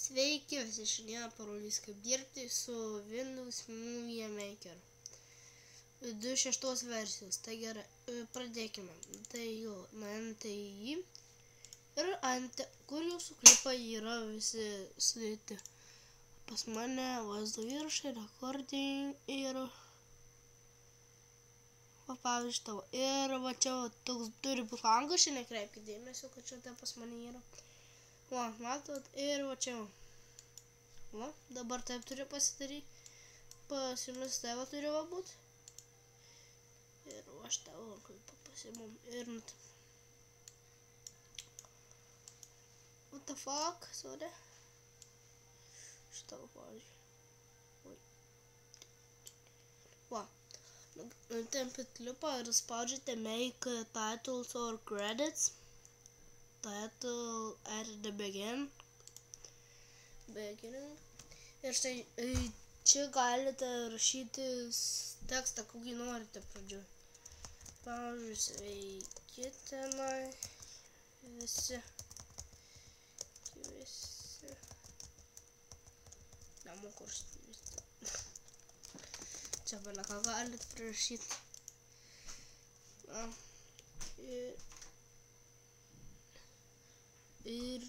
Sveiki, visi šiandien parodys kaip dirbti su Windows Movie Maker 2.6 versijos. Tai gerai, pradėkime. Tai jau nueinate į jį ir ant kur jūsų klipai yra visi sudėti. Pas mane vaizdo įrašai, recording ir pavyzdžiui tavo. Ir va čia toks turi būt langas, šiandien nekreipkite dėmesio, kad čia tai pas mane yra. Va, matot, ir va čia. Va, dabar taip turi pasidaryti. Pas jumis tai va turi va būt. Ir va aš tavo klipą pasimum. Ir nu. What the fuck, sorry. Šitą pavyzdžiui. Va. Nutempit klipą ir spaudžiate make titles or credits. Title at the beginning. Ir štai čia galite rašyti tekstą, kokį norite pradžioj. Pavyzdžiui, sveiki tenai visi. Nemoku rašyti visi. Čia bane ką galite prirašyti. Ir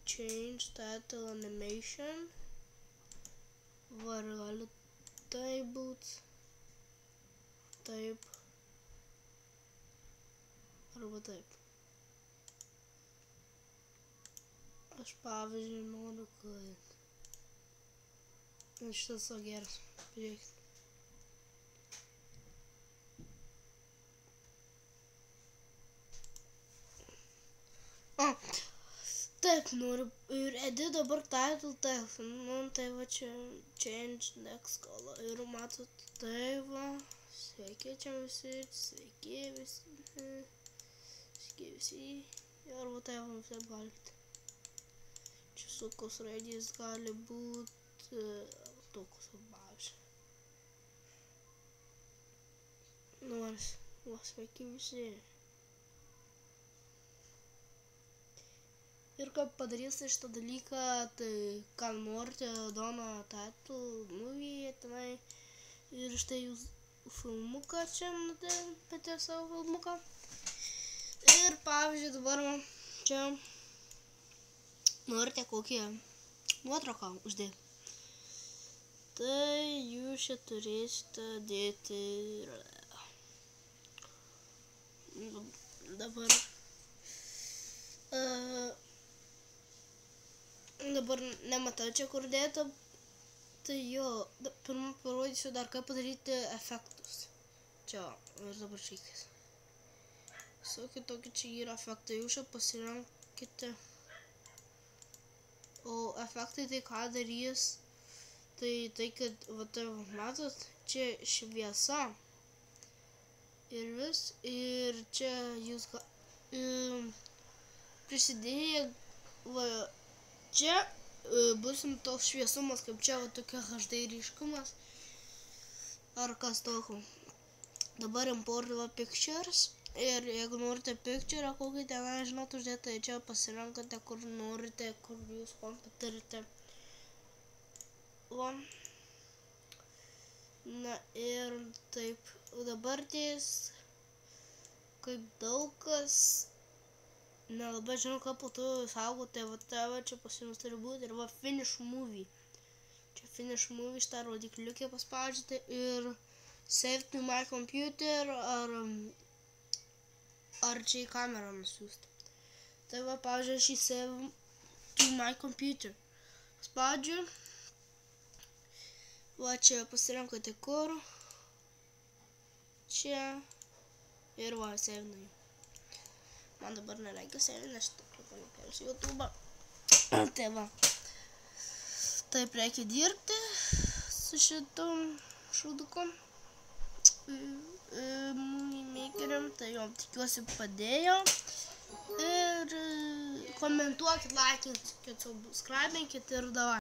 change title animation. Var gali taip būt. Taip. Arba taip. Aš pavyzdžiui noriu, kad šitas o geras. Žiūrėkit. Taip, noriu ir edit dabar title text, nu tai va čia change next color ir matot, tai va, sveiki čia visi, sveiki visi, ir va tai va taip galite. Čia sukos raidės gali būti tokios pavyzdžiui. Nors, va sveiki visi. Ir kaip padarysite šitą dalyką, tai ką norite, dono title movie, tenai. Ir štai jūs filmuką čia nutempėte savo filmuką. Ir pavyzdžiui dabar čia norite kokią nuotrauką uždėti. Tai jūs čia turėsite dėti dabar nematau čia kur dėta, tai jo, pirmą parodysiu dar kaip padaryti efektus. Čia, ir dabar šiekis. Visokie tokie čia yra efektai, jūs čia pasirenkite. O efektai tai ką darys, tai kad, va tai matot, čia šviesa. Ir vis, ir čia jūs prisidėję, va, čia bus toks šviesumas, kaip čia tokia HD ryškumas. Ar kas tokio. Dabar import pictures. Ir jeigu norite picture, kokį tenai žinot uždėti, tai čia pasirenkate, kur norite, kur jūs kompiuterite. Va. Na ir taip. Dabar ties, kaip daug kas nelabai žinau, ką po to saugote, va tavo čia pas jums turi būti ir va finish movie. Čia finish movie šitą rodikliukę paspaudžiate ir save to my computer ar čia į kamerą nusiųsti. Tai va, pavyzdžiui, šį save to my computer. Paspaudžiu. Va čia pasirenkate kur. Čia. Ir va, save nuėjau. Man dabar nereikia sėdėti, nes šitą klipą nukelsiu YouTube'ą. Tai va. Taip reikia dirbti su šitom šūdukom. Makeriam, tai jom tikiuosi padėjo. Ir komentuokit, laikinkit, subscribinkit ir davai.